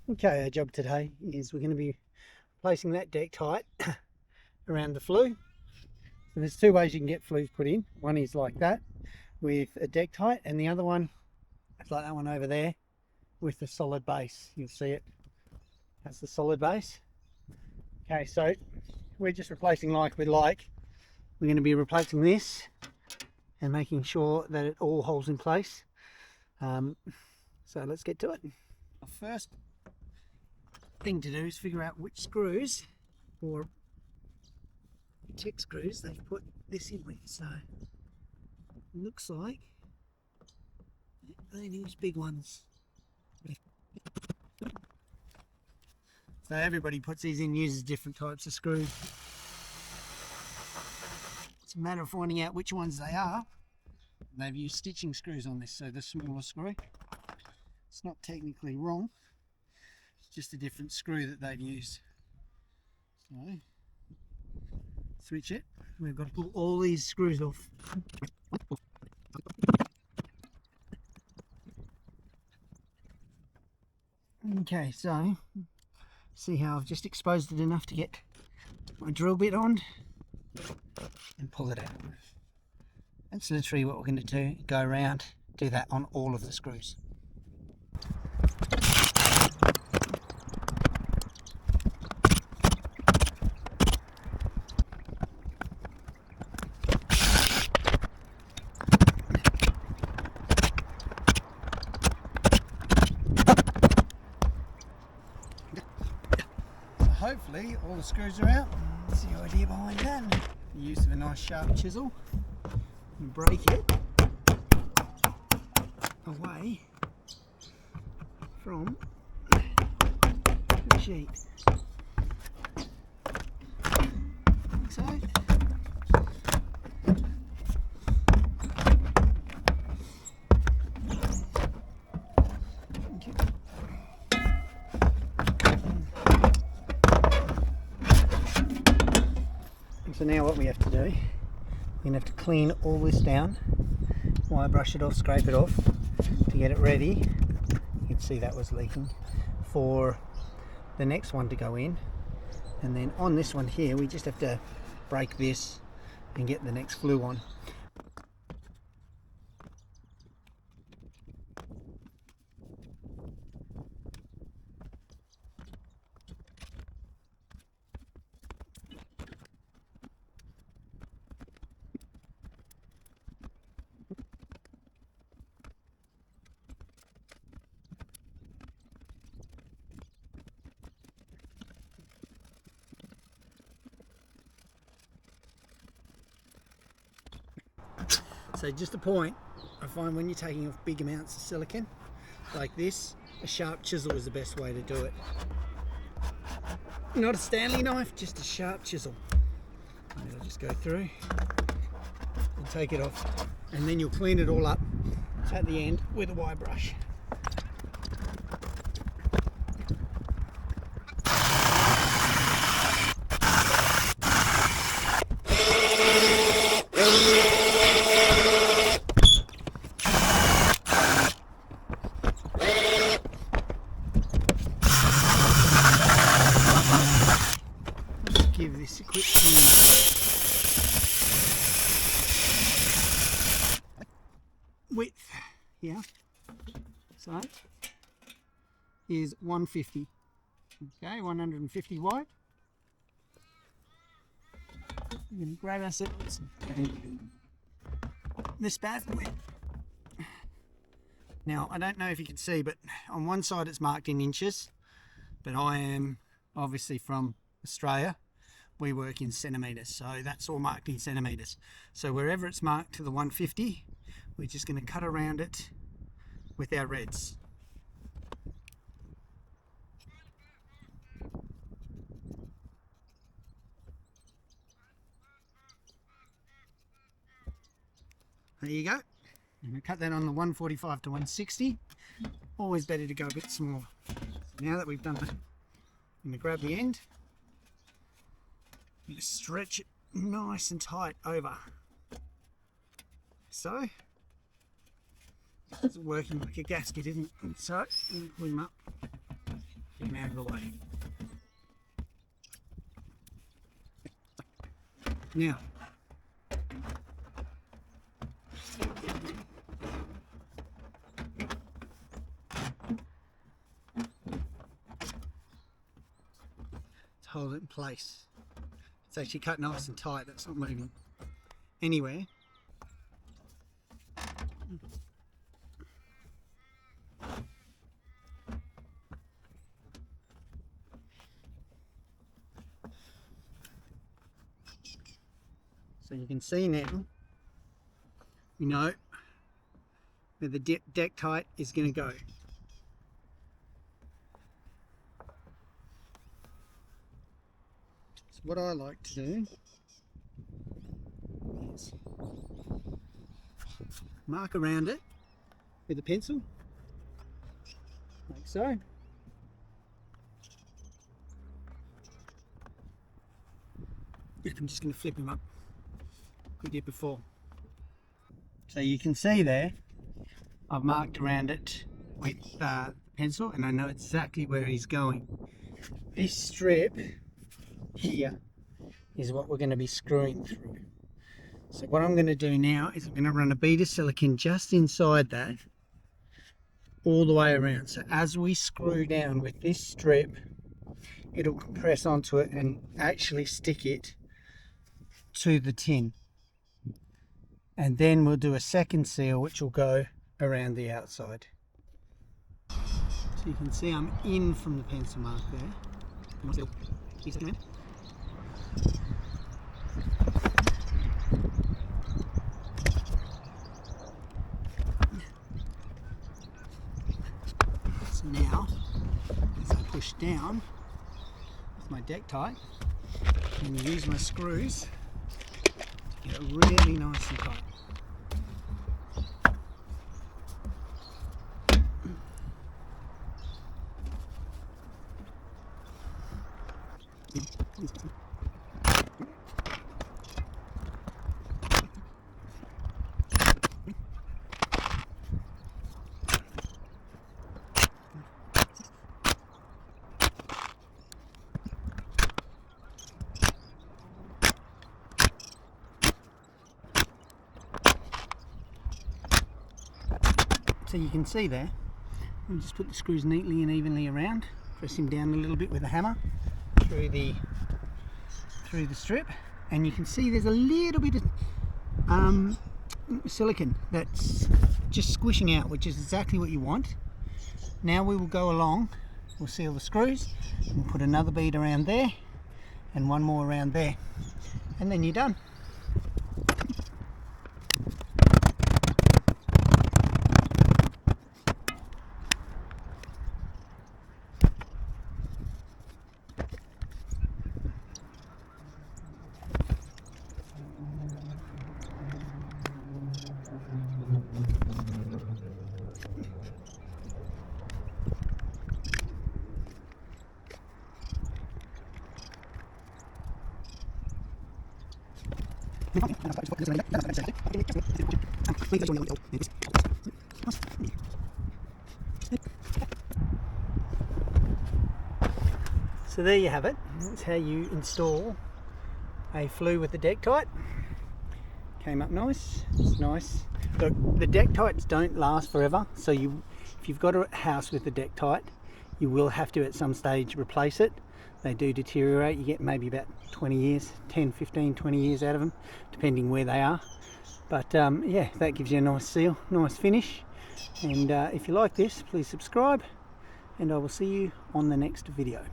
Okay, our job today is we're going to be placing that Dektite around the flue. So there's two ways you can get flues put in. One is like that with a Dektite, and the other one is like that one over there with the solid base. You'll see it. That's the solid base. Okay, so we're just replacing like with like. We're going to be replacing this and making sure that it all holds in place. So let's get to it. The first thing to do is figure out which screws or check screws they've put this in with. So it looks like they use big ones. So everybody puts these in, uses different types of screws. It's a matter of finding out which ones they are. They've used stitching screws on this, so the smaller screw. It's not technically wrong, it's just a different screw that they've used. So, switch it. We've got to pull all these screws off. Okay, so see how I've just exposed it enough to get my drill bit on and pull it out. That's literally what we're going to do, go around, do that on all of the screws. So hopefully all the screws are out. That's the idea behind that. The use of a nice sharp chisel and break it away from the sheet. Like so. So now what we have to do, we're going to have to clean all this down, wire brush it off, scrape it off to get it ready. You can see that was leaking for the next one to go in, and then on this one here we just have to break this and get the next flue on. So just a point, I find when you're taking off big amounts of silicone like this, a sharp chisel is the best way to do it. Not a Stanley knife, just a sharp chisel. And it'll just go through and take it off, and then you'll clean it all up at the end with a wire brush. Give this a quick clean. Width here, so is 150. Okay, 150 wide. We're going to grab ourselves this bad boy. Now I don't know if you can see, but on one side it's marked in inches, but I am obviously from Australia. We work in centimetres, so that's all marked in centimetres. So wherever it's marked to the 150, we're just going to cut around it with our reds. There you go. I'm going to cut that on the 145 to 160. Always better to go a bit smaller. So now that we've done that, I'm going to grab the end. You stretch it nice and tight over. So it's working like a gasket, isn't it? So pull him up. Get him out of the way. Now, to hold it in place. It's actually cut nice and tight, that's not moving anywhere. So you can see now, we know where the Dektite is going to go. So what I like to do is mark around it with a pencil, like so. I'm just going to flip him up. We did before. So you can see there, I've marked around it with the pencil and I know exactly where he's going. This strip here is what we're going to be screwing through. So what I'm going to do now is I'm going to run a bead of silicone just inside that all the way around. So as we screw down with this strip, it'll compress onto it and actually stick it to the tin. And then we'll do a second seal which will go around the outside. So you can see I'm in from the pencil mark there. So now, as I push down with my Dektite and use my screws to get it really nice and tight. So you can see there, we'll just put the screws neatly and evenly around, press him down a little bit with a hammer through the strip, and you can see there's a little bit of silicone that's just squishing out, which is exactly what you want. Now we will go along, we'll seal the screws, and we'll put another bead around there and one more around there, and then you're done. So there you have it. That's how you install a flue with the Dektite. Came up nice. It's nice. Look, the Dektites don't last forever, so if you've got a house with the Dektite, you will have to at some stage replace it. They do deteriorate. You get maybe about 20 years, 10, 15, 20 years out of them, depending where they are. But yeah, that gives you a nice seal, nice finish. And if you like this, please subscribe, and I will see you on the next video.